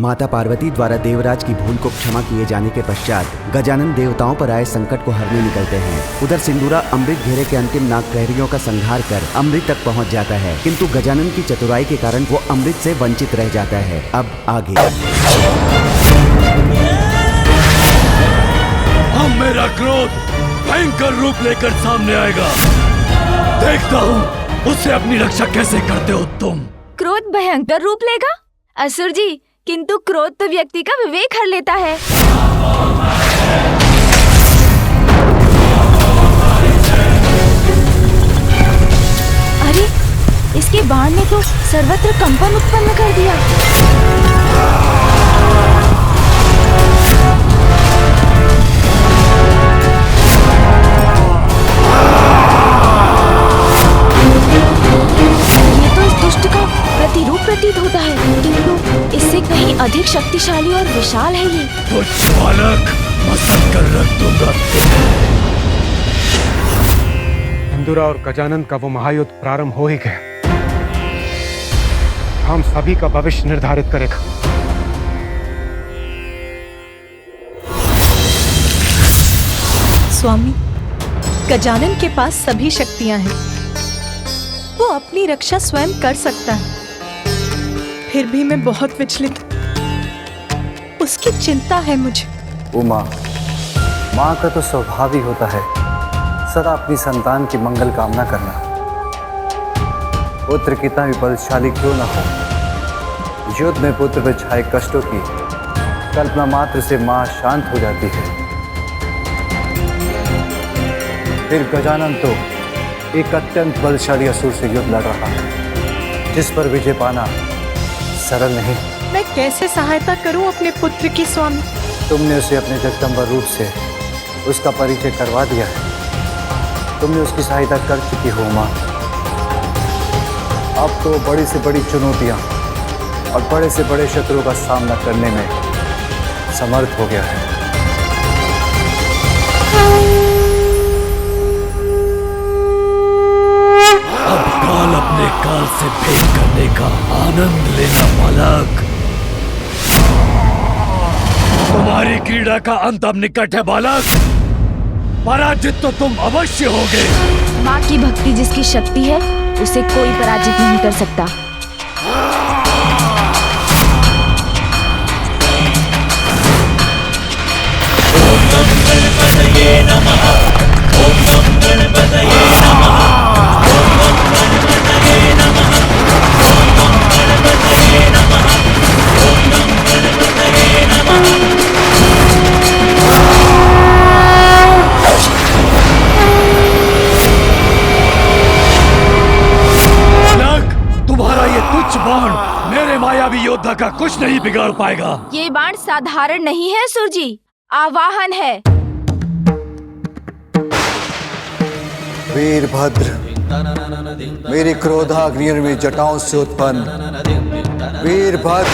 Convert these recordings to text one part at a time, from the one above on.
माता पार्वती द्वारा देवराज की भूल को क्षमा किए जाने के पश्चात गजानन देवताओं पर आए संकट को हरने निकलते हैं। उधर सिंदूरा अमृत घेरे के अंतिम नाग प्रहरियों का संहार कर अमृत तक पहुंच जाता है, किंतु गजानन की चतुराई के कारण वो अमृत से वंचित रह जाता है। अब आगे अब मेरा क्रोध भयंकर रूप लेकर सामने आएगा। देखता हूँ उससे अपनी रक्षा कैसे करते हो तुम। क्रोध भयंकर रूप लेगा? असुर जी, किंतु क्रोध तो व्यक्ति का विवेक हर लेता है। अरे, इसके बाण ने तो सर्वत्र कंपन उत्पन्न कर दिया। दुष्ट का प्रतिरूप प्रतीत होता है, किंतु इससे कहीं अधिक शक्तिशाली और विशाल है ये। कुछ बालक मसल कर रख दूंगा। सिंदूरा और गजानन का वो महायुद्ध प्रारंभ हो ही गया। हम सभी का भविष्य निर्धारित करेगा। स्वामी, गजानन के पास सभी शक्तियां हैं। वो अपनी रक्षा स्वयं कर सकता है, फिर भी मैं बहुत विचलित हूं। उसकी चिंता है मुझे। उमा, माँ का तो स्वभाव ही होता है सदा अपनी संतान की मंगल कामना करना। पुत्र कितना भी बलशाली क्यों न हो, युद्ध में पुत्र पर छाए कष्टों की कल्पना मात्र से माँ शांत हो जाती है। फिर गजानन तो एक अत्यंत बलशाली असुर से युद्ध लड़ रहा है, जिस पर विजय पाना सरल नहीं। मैं कैसे सहायता करूं अपने पुत्र की स्वामी? तुमने उसे अपने जगदम्बा रूप से उसका परिचय करवा दिया है। तुमने उसकी सहायता कर चुकी हो माँ। अब तो बड़ी से बड़ी चुनौतियां और बड़े से बड़े शत्रुओं का सामना करने में समर्थ हो गया है। अब काल अपने काल से भेद करने का आनंद लेना बालक। तुम्हारी क्रीड़ा का अंत अब निकट है बालक। पराजित तो तुम अवश्य होगे। माँ की भक्ति जिसकी शक्ति है, उसे कोई पराजित नहीं कर सकता। ओम नम गणपतये नमः। ओम नम गणपतये नमः। ओम नम गणपतये नमः। ओम नम गणपतये नमः। ओम नम गणपतये नमः। तुम्हारा ये तुच्छ बाण मेरे मायावी योद्धा का कुछ नहीं बिगाड़ पाएगा। ये बाण साधारण नहीं है असुर जी, आवाहन है। वीरभद्र, मेरी क्रोधाग्नि में जटाओं से उत्पन्न वीरभद्र,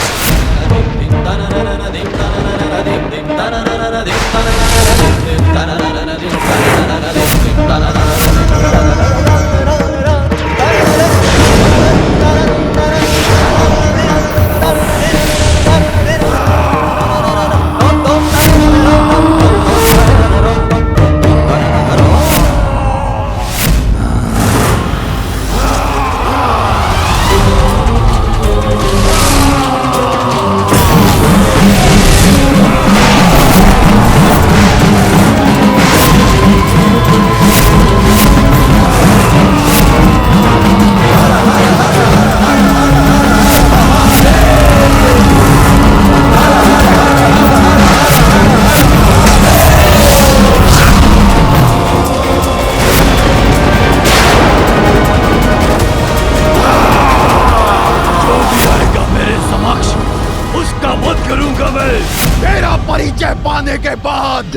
के बाद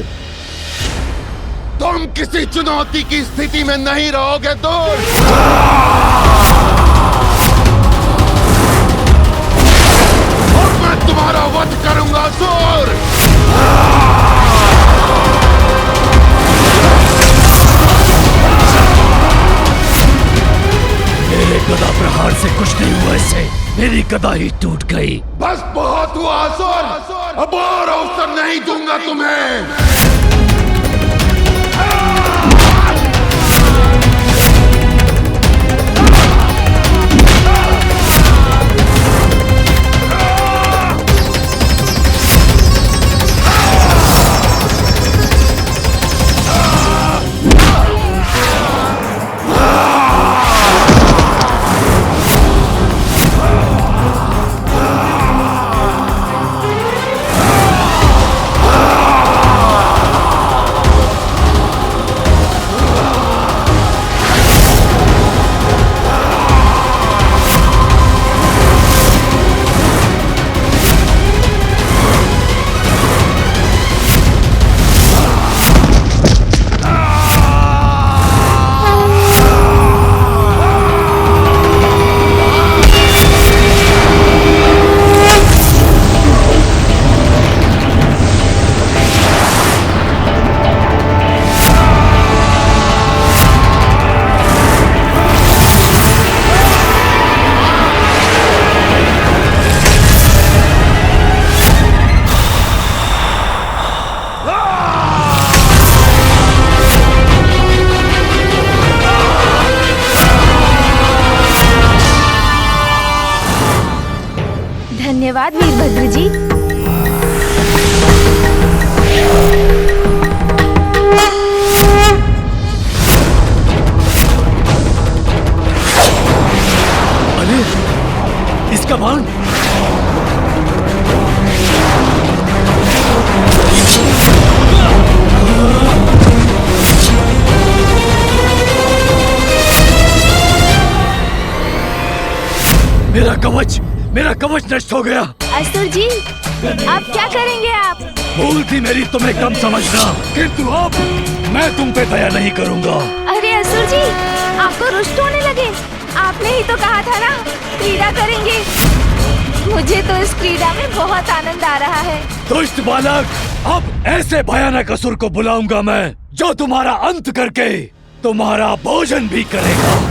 तुम किसी चुनौती की स्थिति में नहीं रहोगे दूर। और मैं तुम्हारा वध करूंगा असुर। मेरे गदा प्रहार से कुछ नहीं हुआ, इससे मेरी गदा ही टूट गई। बस बहुत हुआ असुर, अब और अवसर नहीं दूंगा तुम्हें। धन्यवाद वीरभद्र जी। अरे इसका बाण! मेरा कवच नष्ट हो गया। असुर जी, अब क्या करेंगे आप? भूल थी मेरी तुम्हें कम समझना, किंतु अब मैं तुम पे दया नहीं करूंगा। अरे असुर जी, आपको रुष्ट होने लगे। आपने ही तो कहा था ना क्रीड़ा करेंगे। मुझे तो इस क्रीड़ा में बहुत आनंद आ रहा है। दुष्ट बालक, अब ऐसे भयानक असुर को बुलाऊंगा मैं, जो तुम्हारा अंत करके तुम्हारा भोजन भी करेगा।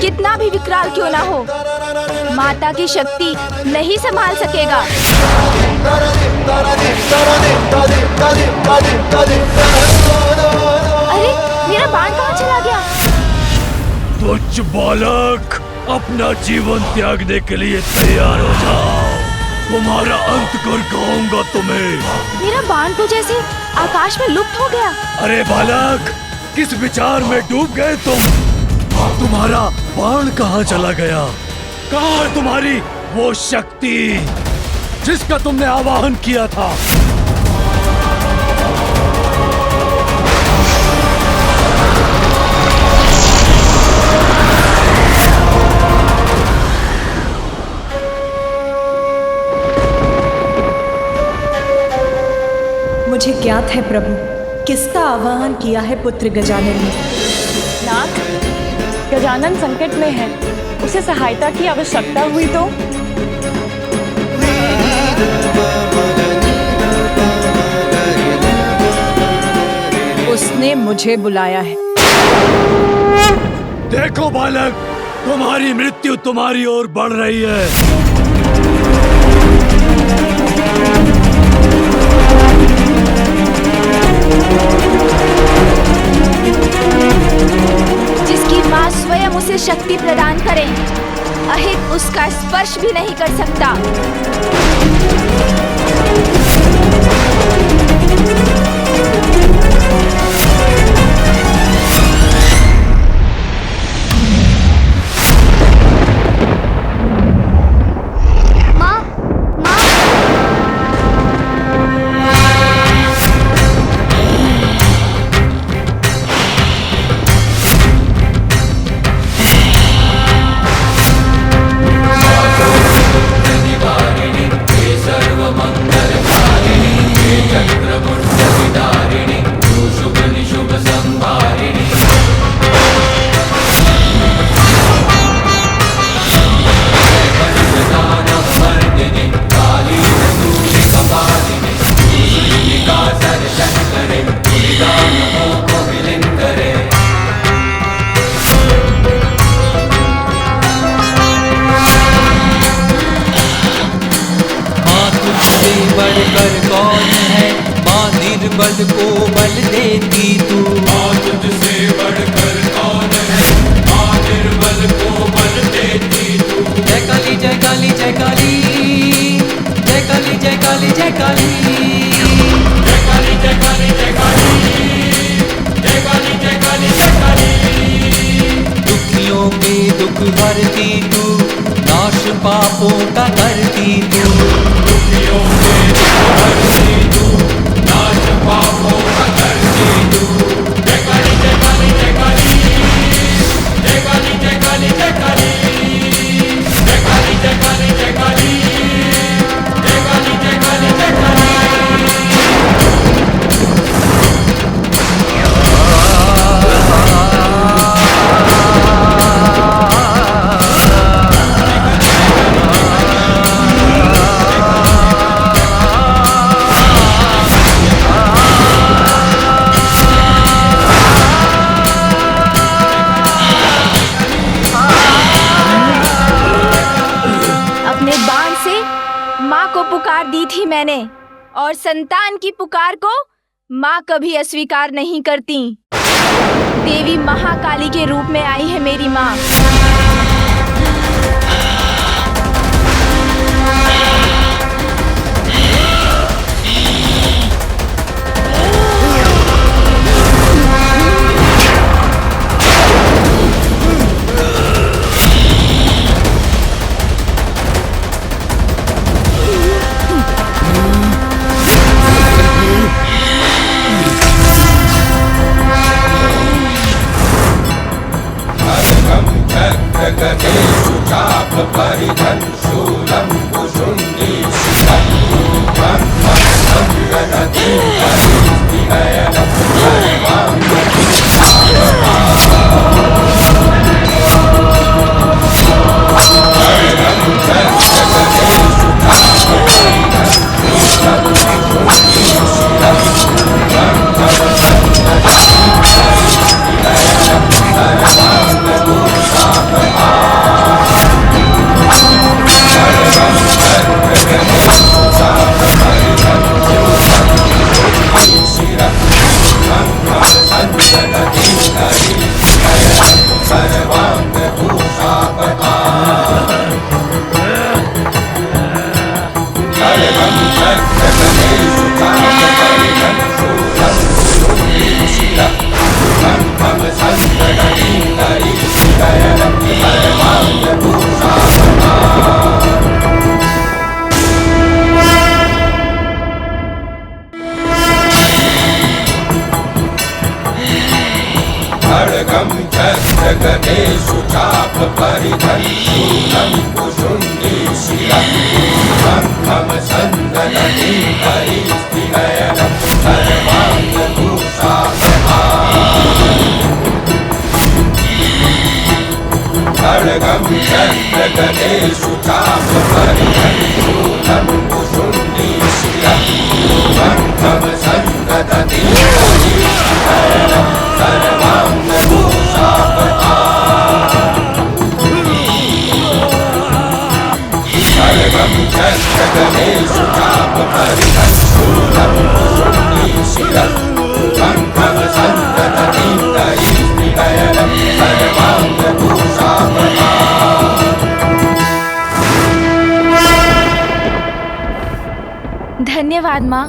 कितना भी विकराल क्यों ना हो, माता की शक्ति नहीं संभाल सकेगा। अरे मेरा बाण कहाँ चला गया? तुच्छ बालक, अपना जीवन त्यागने के लिए तैयार हो जाओ, तुम्हारा अंत कर कहूंगा तुम्हें। मेरा बाण तो जैसे आकाश में लुप्त हो गया। अरे बालक, किस विचार में डूब गए तुम? तुम्हारा बाण कहाँ चला गया? कहाँ है तुम्हारी वो शक्ति जिसका तुमने आवाहन किया था? मुझे ज्ञात है प्रभु, किसका आवाहन किया है पुत्र गजानन ने। नाथ, गजानन संकट में है, उसे सहायता की आवश्यकता हुई तो? उसने मुझे बुलाया है। देखो बालक, तुम्हारी मृत्यु तुम्हारी ओर बढ़ रही है। जिसकी माँ स्वयं उसे शक्ति प्रदान करे, अहित उसका स्पर्श भी नहीं कर सकता। बल को बल देती तू। माँ तुझसे बढ़कर कौन है, माँ निर्बल को बल देती तू। जय काली जय काली जय काली, जय काली जय काली जय काली, जय काली जय काली जय काली, जय काली जय काली जय काली। दुखियों के दुख हरती तू, नाश पापों का करती तू। दुखियों के दुख हरती तू, नाश पापों का करती तू। जय काली जय काली जय काली, जय काली जय काली जय काली, जय काली जय काली जय काली, जय काली जय काली जय काली। अपने बाण से माँ को पुकार दी थी मैंने, और संतान की पुकार को माँ कभी अस्वीकार नहीं करती। देवी महाकाली के रूप में आई है मेरी माँ। गणेशु चाप परिधन शूलं कुशुण्डी शिखं ब्रह्म संगणति हरिस्तिनयनं गणेशु चाप परिधन शूलं कुशुण्डी शिरं ब्रह्म संदनति हरिस्तिनयनं सर्वाङ्गभूषापहारं चक्र गणेशु चाप परिधन शूलं कुशुण्डी शिरं ब्रह्म संदनति हरिस्तिनयनं गणेशु चाप परिधन शूलं कुशुण्डी शिरं ब्रह्म संदनति हरिस्तिनयनं सर्वाङ्गभूषापहारं। धन्यवाद माँ।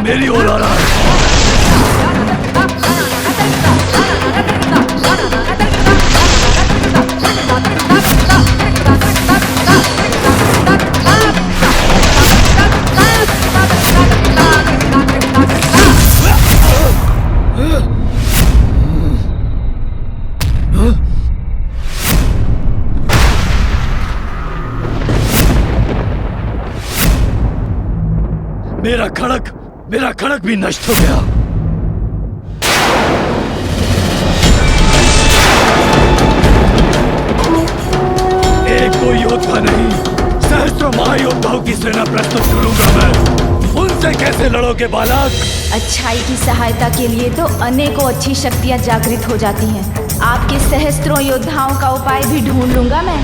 मेरी ओर आ रहा है। मेरा खड़ग भी नष्ट हो गया। एक दो योद्धा नहीं, सहस्त्रों महायोद्धाओं की सेना प्रस्तुत करूंगा मैं। उनसे कैसे लड़ोगे बालक? अच्छाई की सहायता के लिए तो अनेकों अच्छी शक्तियां जागृत हो जाती हैं। आपके सहस्त्रों योद्धाओं का उपाय भी ढूंढ लूंगा मैं।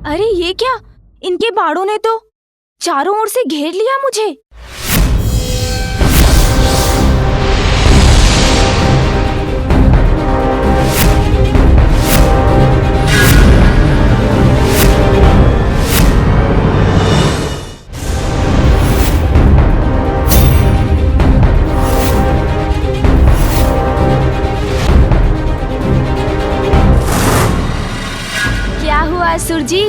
अरे ये क्या? इनके बाड़ों ने तो चारों ओर से घेर लिया मुझे। क्या हुआ असुर जी,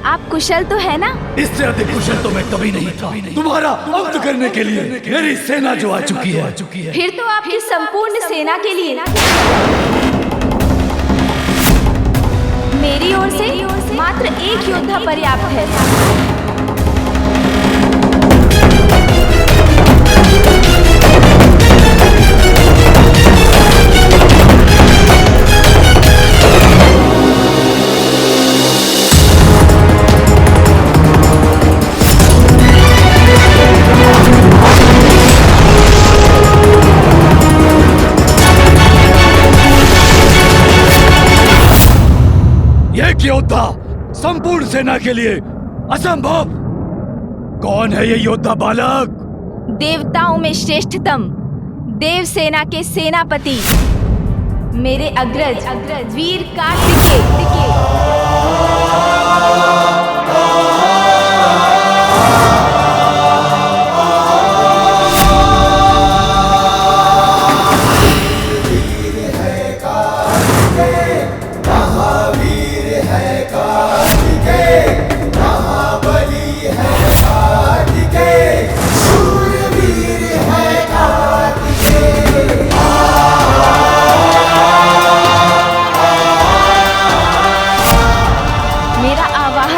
आप कुशल तो है ना? इससे अधिक कुशल तो मैं कभी नहीं था। तुम्हारा अंत करने के लिए मेरी सेना जो आ चुकी है। फिर तो आपकी संपूर्ण सेना के लिए मेरी ओर से मात्र एक योद्धा पर्याप्त है। एक योद्धा संपूर्ण सेना के लिए असंभव। कौन है ये योद्धा बालक? देवताओं में श्रेष्ठतम देव सेना के सेनापति मेरे अग्रज वीर कार्तिकेय।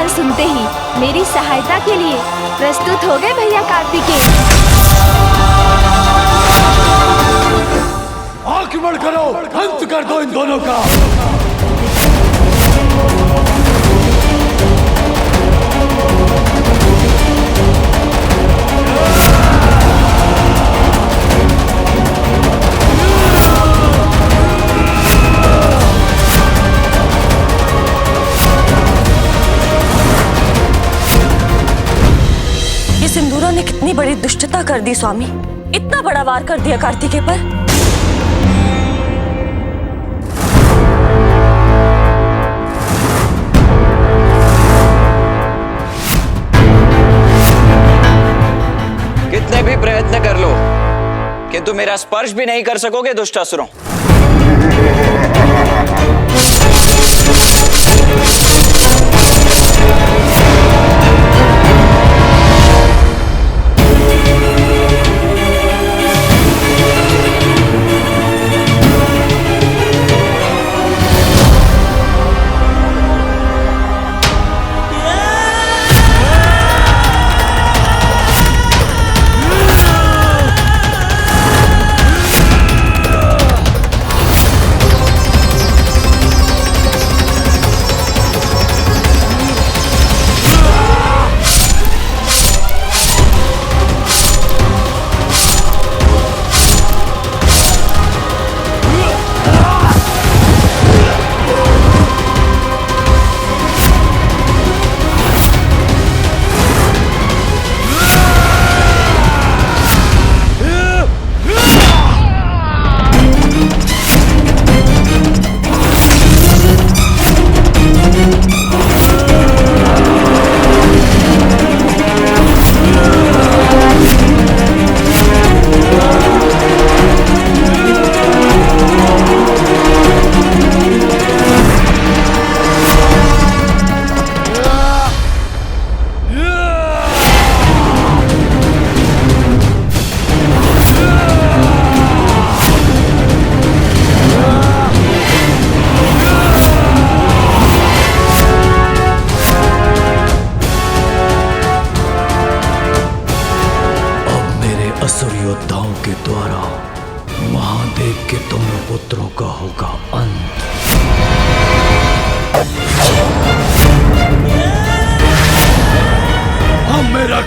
सुनते ही मेरी सहायता के लिए प्रस्तुत हो गए भैया कार्तिकेय। आक्रमण करो, अंत कर दो इन दोनों का। सिंदूरा ने कितनी बड़ी दुष्टता कर दी स्वामी, इतना बड़ा वार कर दिया कार्तिकेय पर। कितने भी प्रयत्न कर लो किंतु मेरा स्पर्श भी नहीं कर सकोगे दुष्टासुरों।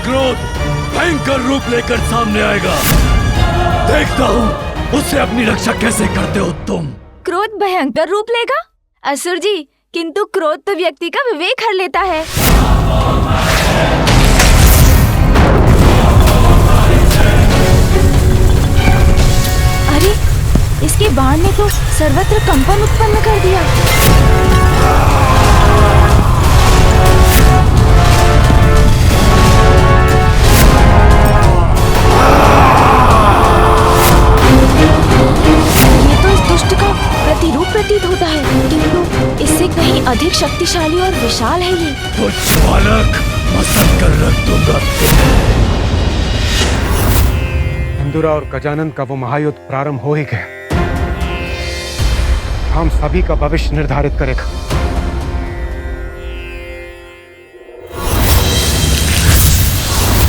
क्रोध भयंकर रूप लेकर सामने आएगा। देखता हूँ उससे अपनी रक्षा कैसे करते हो तुम। क्रोध भयंकर रूप लेगा? असुर जी, किंतु क्रोध तो व्यक्ति का विवेक हर लेता है। अरे, इसके बाण ने तो सर्वत्र कंपन उत्पन्न कर दिया। ये तो इस दुष्ट का प्रतिरूप प्रतीत होता है, किंतु इससे कहीं अधिक शक्तिशाली और विशाल है ये। कुछ बालक मसल कर रख दूंगा। इंदुरा और गजानन का वो महायुद्ध प्रारंभ हो ही गया। हम सभी का भविष्य निर्धारित करेगा।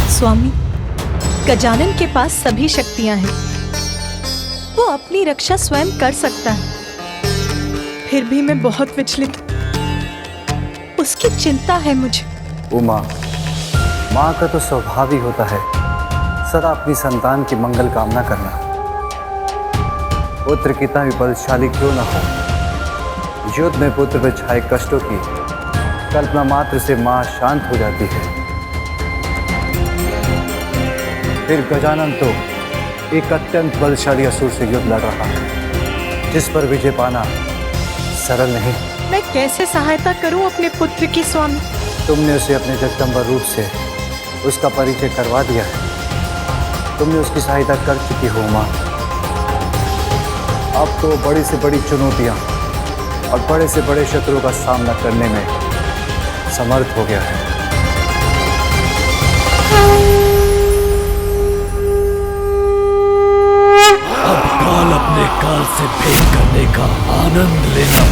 स्वामी, गजानन के पास सभी शक्तियां हैं। वो अपनी रक्षा स्वयं कर सकता है। फिर भी मैं बहुत विचलित हूं। उसकी चिंता है मुझे। उमा, माँ का तो स्वभाव ही होता है सदा अपनी संतान की मंगल कामना करना। पुत्र कितना भी बलशाली क्यों न हो, युद्ध में पुत्र पर छाए कष्टों की कल्पना मात्र से माँ शांत हो जाती है। फिर गजानन तो एक अत्यंत बलशाली असुर से युद्ध लड़ रहा है, जिस पर विजय पाना सरल नहीं। मैं कैसे सहायता करूं अपने पुत्र की स्वामी? तुमने उसे अपने जगदम्बा रूप से उसका परिचय करवा दिया है। तुमने उसकी सहायता कर चुकी हो माँ। अब तो बड़ी से बड़ी चुनौतियां और बड़े से बड़े शत्रुओं का सामना करने में समर्थ हो गया है। अब काल अपने काल से भेंट करने का आनंद लेना